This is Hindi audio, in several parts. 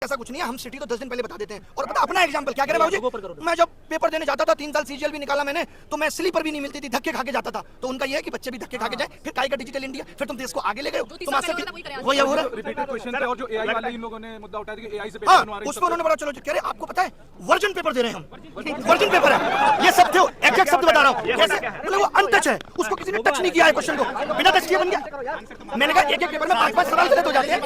ऐसा कुछ नहीं है, हम सिटी तो 10 दिन पहले बता देते हैं। और पता अपना एग्जांपल क्या कह रहे बाबूजी, मैं जब पेपर देने जाता था 3 साल सीजीएल भी निकाला मैंने, तो मैं स्लीपर भी नहीं मिलती थी, धक्के खा के जाता था। तो उनका ये है कि बच्चे भी धक्के खा के जाए, फिर काय का डिजिटल इंडिया, फिर तुम देश को आगे ले गए। तुम आज से वही हो रहा रिपीटेड क्वेश्चन पे और जो एआई वाला इन लोगों ने मुद्दा उठाया कि एआई से पेपर हाँ, बनवा रहे हैं, उसको उन्होंने बड़ा चलो कह रहे आपको पता है वर्जन पेपर दे रहे हैं हम, वर्जन पेपर है ये सब थे, एग्जैक्ट शब्द बता रहा हूँ। कैसे बोले वो अनटच है, उसको किसी ने टच नहीं किया है क्वेश्चन को, बिना टच किए बन गया। मैंने कहा एक पेपर में 5-5 सवाल गलत हो जाते हैं,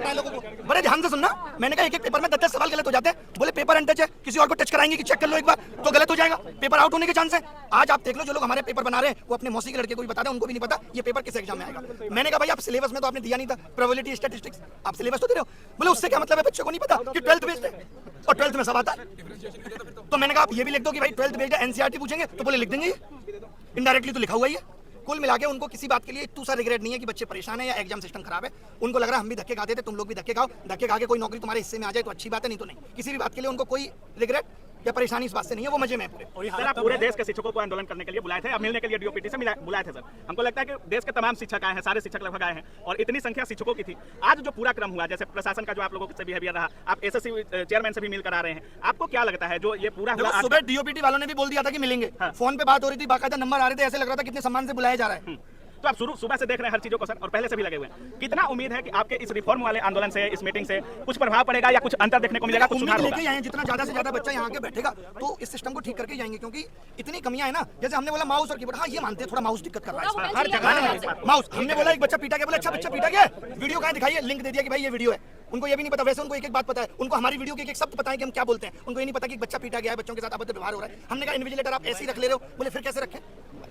बड़े ध्यान से सुनना। मैंने कहा एक पेपर में 10-10 सवाल गलत हो जाते हैं। बोले पेपर अनटच है, किसी और को टच कराएंगे कि चेक कर लो एक बार तो गलत हो जाएगा, पेपर आउट होने के चांस है। आज आप देख लो जो लोग हमारे पेपर बना रहे हैं वो अपने मौसी के लड़के को भी बता रहे हैं, उनको भी नहीं पता ये पेपर किस एग्जाम में आएगा। मैंने कहा भाई आप सिलेबस में तो आपने दिया नहीं था, प्रोबेबिलिटी स्टैटिस्टिक्स आप सिलेबस तो दे रहे हो। बोले उससे क्या मतलब है, बच्चों को नहीं पता कि 12th बेस्ड है और 12th में सब आता है। तो मैंने कहा आप ये भी लिख दो कि भाई 12th बेस्ड है, एनसीईआरटी पूछेंगे तो बोले लिख देंगे, इनडायरेक्टली तो लिखा हुआ ही है। कुल मिला के उनको किसी बात के लिए इतना सा रिग्रेट नहीं है कि बच्चे परेशान है या एग्जाम सिस्टम खराब है। उनको लग रहा है हम भी धक्के खाते थे, तुम लोग भी धक्के खाओ, धक्के खा के कोई नौकरी तुम्हारे हिस्से में आ जाए तो अच्छी बात है, नहीं तो नहीं। किसी भी बात के लिए उनको कोई रिग्रेट या परेशानी इस बात से नहीं है, वो मजे में पूरे। सर आप पूरे देश के शिक्षकों को आंदोलन करने के लिए बुलाए थे, अब मिलने के लिए डीओपीटी से बुलाए थे सर। हमको लगता है कि देश के तमाम शिक्षक आए हैं, सारे शिक्षक लगभग आए हैं और इतनी संख्या शिक्षकों की थी। आज जो पूरा क्रम हुआ, जैसे प्रशासन का जो आप लोगों से बिहेवियर रहा, आप एसएससी चेयरमैन से भी मिलकर आ रहे हैं, आपको क्या लगता है जो ये पूरा हुआ? सुबह डीओपीटी वालों ने भी बोल दिया था कि मिलेंगे, फोन पे बात हो रही थी, बाकायदा नंबर आ रहे थे, ऐसे लग रहा था कितने सम्मान से बुलाया जा रहा है। तो आप सुबह से देख रहे हैं हर चीजों को सर, और पहले से भी लगे हुए हैं। कितना उम्मीद है कि आपके इस रिफॉर्म वाले आंदोलन से, इस मीटिंग से कुछ प्रभाव पड़ेगा या कुछ अंतर देखने को मिलेगा, कुछ सुधार होगा? लेके आए जितना ज्यादा से ज्यादा बच्चा यहाँ के बैठेगा तो इस सिस्टम को ठीक करके जाएंगे, क्योंकि इतनी कमियां है ना। जैसे हमने बोला माउस और कीबोर्ड, हाँ ये मानते हैं थोड़ा माउस दिक्कत कर रहा है हर जगह माउस। हमने बोला एक बच्चा पीटा गया, बोला अच्छा बच्चा पीटा गया, वीडियो कहाँ दिखाइए, लिंक दे दिया कि भाई ये वीडियो है। उनको ये भी नहीं पता, वैसे उनको एक एक बात पता है, उनको हमारी वीडियो के एक शब्द पता है कि हम क्या बोलते हैं, उनको ये नहीं पता कि बच्चा पीटा गया है, बच्चों के साथ अभद्र व्यवहार हो रहा है। हमने कहा इन्विजिलेटर आप ऐसे ही रख ले रहे हो, बोले फिर कैसे रखें,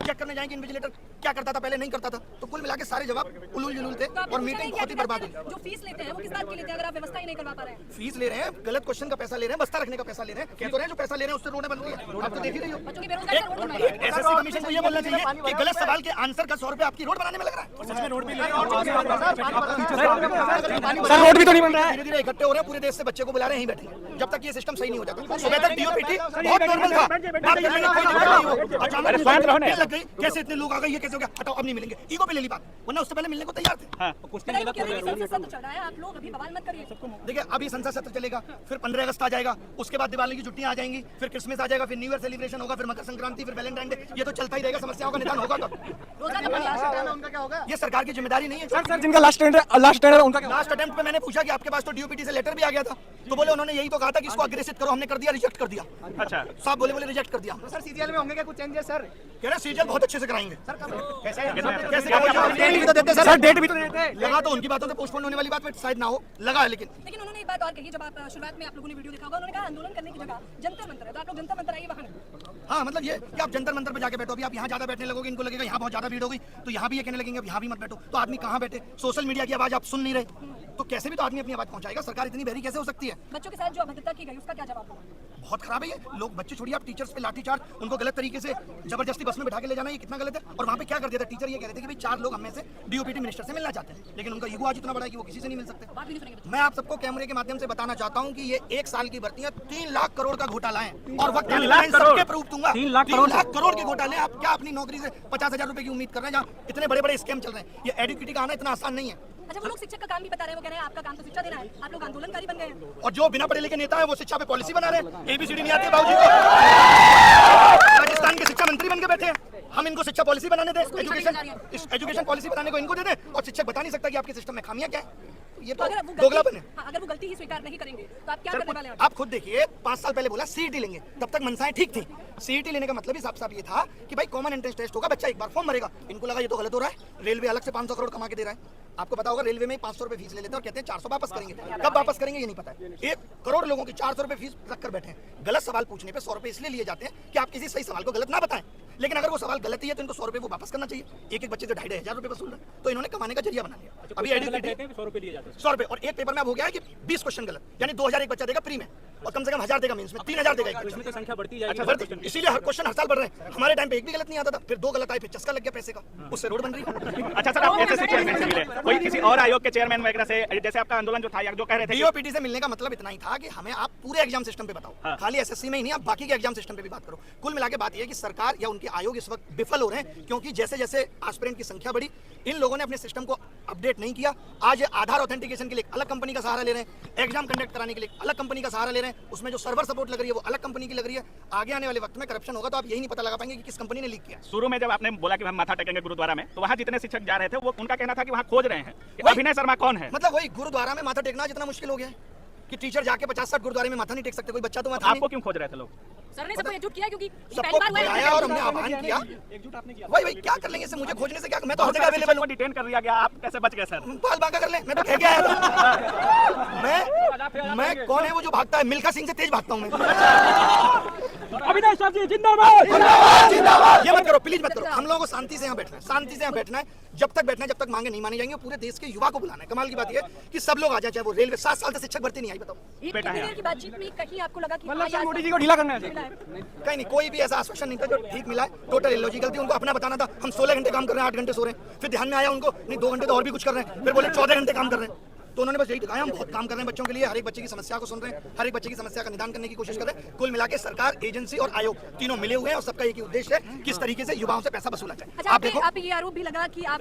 चेक करने जाएंगे इन्विजिलेटर क्या करता था पहले, नहीं करता था। तो कुल मिला के सारे जवाब उलूल जुलूल थे और मीटिंग बहुत ही बर्बाद हुई। जो फीस लेते हैं वो किस बात के लेते हैं अगर आप व्यवस्था ही नहीं करवा पा रहे हैं? फीस ले रहे हैं, गलत क्वेश्चन का पैसा ले रहे हैं, बस्ता रखने का पैसा ले रहे हैं, कह तो रहे हैं जो पैसा ले रहे हैं उससे रोडें बन रही है, आप तो देख ही रही हो। बच्चों की बेरोजगारी से रोड बन रही है। एसएससी कमीशन को ये बोलना चाहिए कि गलत सवाल के आंसर का 100 रुपए आपकी रोड बनाने में लग रहा है। सच में रोड भी ले रहे हैं सर, रोड भी तो नहीं बन रहा है। धीरे धीरे इकट्ठे हो रहे हैं, पूरे देश से बच्चे को बुला रहे हैं, यहीं बैठे जब तक ये सिस्टम सही नहीं हो जाता। सुबह तक डीओपीटी बहुत नॉर्मल था, बात करने में कोई दिक्कत नहीं हो, अचानक लग गई कैसे इतने लोग आ गए, ये कैसे हो गया, हटाओ अब नहीं मिलेंगे, ईगो पे ले ली बात, वरना उससे पहले मिलने को तैयार थे। देखिए अभी संसद सत्र चलेगा, फिर 15 अगस्त आ जाएगा, उसके बाद दिवाली की छुट्टियां आ जाएंगी, फिर क्रिसमस आ जाएगा, फिर न्यू ईयर सेलिब्रेशन होगा, फिर मकर संक्रांति, फिर वैलेंटाइन डे, ये तो चलता ही रहेगा, समस्याओं का निदान होगा। ये सरकार की जिम्मेदारी नहीं है। सर जिनका लास्ट टेंडर है उनका क्या? लास्ट अटेम्प्ट पे मैंने पूछा कि आपके पास तो डीओपीटी से लेटर भी आ गया था, तो बोले उन्होंने यही तो कहा था कि इसको अग्रेसित करो, हमने कर दिया, रिजेक्ट कर दिया। अच्छा साहब बोले रिजेक्ट कर दिया। सर सीजीएल में होंगे क्या कुछ चेंजेस सर? कह रहे सीजीएल बहुत अच्छे से कराएंगे। सर डेट भी तो देते हैं। लगा तो उनकी बातों से पोस्टपोन होने वाली बात में शायद ना हो, लगा है लेकिन उन्होंने एक बात और कही, जब आप शुरुआत में आप लोगों ने वीडियो देखा होगा, उन्होंने कहा आंदोलन करने की जगह जंतर मंतर है, तो आप लोग जंतर मंतर आइए वहाँ। हाँ मतलब ये कि आप जंतर मंतर पे जाके बैठो, अभी आप यहाँ ज्यादा बैठने लगोगे, इनको लगेगा यहाँ बहुत ज्यादा भीड़ होगी, तो यहाँ भी ये कहने लगेंगे अब यहाँ भी मत बैठो, तो आदमी कहाँ बैठे? सोशल मीडिया की आवाज आप सुन नहीं रहे, तो कैसे भी तो आदमी अपनी आवाज पहुंचाएगा। सरकार इतनी बहरी कैसे हो सकती है? बच्चों के साथ जो अभद्रता की गई उसका क्या जवाब होगा? बहुत खराब है ये। लोग बच्चे छोड़िए, आप टीचर्स पे लाठीचार्ज, उनको गलत तरीके से जबरदस्ती बस में बैठा के ले जाना, ये कितना गलत है। और वहाँ पे क्या कर दिया था, टीचर ये कह रहे थे कि भाई 4 लोग हमें से डीओपीटी मिनिस्टर से मिलना चाहते हैं, लेकिन उनका ईगो आज इतना बड़ा है कि वो किसी से नहीं मिल सकते। मैं आप सबको कैमरे के माध्यम से बताना चाहता हूँ कि ये 1 साल की भर्तियां 3 लाख करोड़ का घोटाला है, और वक्त सबके प्रूफ दूंगा। 3 लाख करोड़ के घोटाले, आप क्या अपनी नौकरी से 50,000 रुपए की उम्मीद कर रहे हैं, जहाँ इतने बड़े बड़े स्कैम चल रहे हैं। ये एडुकेटी का आना इतना आसान नहीं है। अच्छा वो लोग शिक्षक का काम भी बता रहे हैं, वो कह रहे हैं आपका काम तो शिक्षा देना है, आप लोग आंदोलनकारी बन गए हैं। और जो बिना पढ़े लिखे नेता है वो शिक्षा पे पॉलिसी बना रहे हैं। एबीसीडी नहीं आती बाबूजी को, राजस्थान के शिक्षा मंत्री बन के बैठे हैं, हम इनको शिक्षा पॉलिसी बनाने दें, एजुकेशन पॉलिसी बनाने को इनको दे दें, और शिक्षक बता नहीं सकता कि आपके सिस्टम में खामियां क्या है। ये तो दोगलापन है। अगर वो गलती ही स्वीकार नहीं करेंगे तो आप क्या करने वाले हैं? आप खुद देखिए, 5 साल पहले बोला सीईटी लेंगे, तब तक मनसाएं ठीक थी। सीईटी लेने का मतलब ही साफ साफ ये था कि भाई कॉमन एंट्रेंस टेस्ट होगा, बच्चा एक बार फॉर्म भरेगा। इनको लगा ये तो गलत हो रहा है, रेलवे अलग से 500 करोड़ कमा के दे रहा है। आपको पता होगा रेलवे में 500 रुपए फीस ले लेते हैं और कहते हैं 400 वापस करेंगे, कब वापस करेंगे ये नहीं पता है। 1 करोड़ लोगों की 400 रुपए फीस रख कर बैठे हैं। गलत सवाल पूछने पे 100 रुपए इसलिए लिए जाते हैं कि आप किसी सही सवाल को गलत ना बताएं, लेकिन अगर वो सवाल गलत ही है तो इनको 100 रुपए वो वापस करना चाहिए। एक बच्चे से 2,500 रुपए वसूल रहे, तो इन्होंने कमाने का जरिया बना लिया। अभी एडुकेटेड 100 रुपए, और एक पेपर में अब हो गया है कि 20 क्वेश्चन गलत, यानी 2,000 एक बच्चा देगा प्री में, और कम से कम 1,000 देगा मेंस में, 3,000 देगा। इसमें तो संख्या बढ़ती जाएगी, इसीलिए हर क्वेश्चन हर साल बढ़ रहे हैं। हमारे टाइम पे एक भी गलत नहीं आता था, फिर 2 गलत आए, फिर चस्का लग गया पैसे का, उससे रोड बन रही है। अच्छा सर, आप एसएससी चेयरमैन से मिले, कोई किसी और आयोग के चेयरमैन वगैरह से, जैसे आपका आंदोलन जो था या जो कह रहे थे? डीओपीटी से मिलने का मतलब इतना ही था कि हमें आप पूरे एग्जाम सिस्टम पे बताओ, खाली एसएससी में ही नहीं, आप बाकी के एग्जाम सिस्टम पे भी बात करो। कुल मिला के बात यह है कि सरकार या उनके आयोग इस वक्त विफल हो रहे हैं, क्योंकि जैसे जैसे एस्पिरेंट की संख्या बढ़ी, इन लोगों ने अपने सिस्टम को अपडेट नहीं किया। आज ये आधार ऑथेंटिकेशन के लिए अलग कंपनी का सहारा ले रहे हैं, एग्जाम कंडक्ट कराने के लिए अलग कंपनी का सहारा ले रहे हैं, उसमें जो सर्वर सपोर्ट लग रही है वो अलग कंपनी की लग रही है। आगे आने वाले वक्त में करप्शन होगा तो आप यही नहीं पता लगा पाएंगे कि किस कंपनी ने लीक किया। शुरू में जब आपने बोला कि हम माथा टेकेंगे गुरुद्वारा में, तो वहाँ जितने शिक्षक जा रहे थे वो उनका कहना था कि वहाँ खोज रहे हैं कि वही- अभिनय शर्मा कौन है। मतलब वही गुरुद्वारा में माथा टेकना जितना मुश्किल हो गया है कि टीचर जाके 50-60 गुरुद्वारे में माथा नहीं टेक सकते, कोई बच्चा तो माथा आपको क्यों खोज रहे थे लोग? सर ने सबको एकजुट किया क्योंकि ये सबको पहली बार हुआ है। बुलाया और हमने आह्वान किया। वही वही क्या कर लेंगे इससे, मुझे खोजने से क्या, मैं तो हर जगह अवेलेबल को हूँ। डिटेन कर दिया गया, आप कैसे बच गए सर? बाल बांका कर ले, मैं तो कह के आया था। मैं कौन है वो जो भागता है? मिल्खा सिंह से तेज भागता हूँ मैं। अभिनय सर जी जिंदाबाद। ये मत करो प्लीज, मत करो। हम लोगों को शांति से यहाँ बैठना है, शांति से यहाँ बैठना है। जब तक बैठना है, जब तक मांगे नहीं मानी जाएंगी। पूरे देश के युवा को बुलाना है। कमाल की बात ये है कि सब लोग आ जाए, चाहे वो रेलवे 7 साल से शिक्षक भर्ती नहीं आई। बताओ ये कितनी देर की बातचीत में कहीं आपको लगा कि मतलब हाँ, सर यार, मोदी जी को ढीला करना है। कहीं नहीं, कोई भी ऐसा आश्वासन नहीं था जो ठीक मिला है। टोटल इलॉजिकल थी। उनको अपना बताना था हम 16 घंटे काम कर रहे हैं, 8 घंटे सो रहे हैं। फिर ध्यान में आया उनको नहीं 2 घंटे तो और भी कुछ कर रहे हैं, फिर बोले 14 घंटे काम कर रहे हैं। तो उन्होंने बस यही दिखाया हम बहुत काम कर रहे हैं बच्चों के लिए, हर एक बच्चे की समस्या को सुन रहे हैं, हर एक बच्चे की समस्या का निदान करने की कोशिश कर रहे हैं। कुल मिला के सरकार, एजेंसी और आयोग तीनों मिले हुए हैं और सबका एक ही उद्देश्य है किस तरीके से युवाओं से पैसा वसूला जाए। अच्छा, आप देखो आप ये आरोप भी लगा कि आप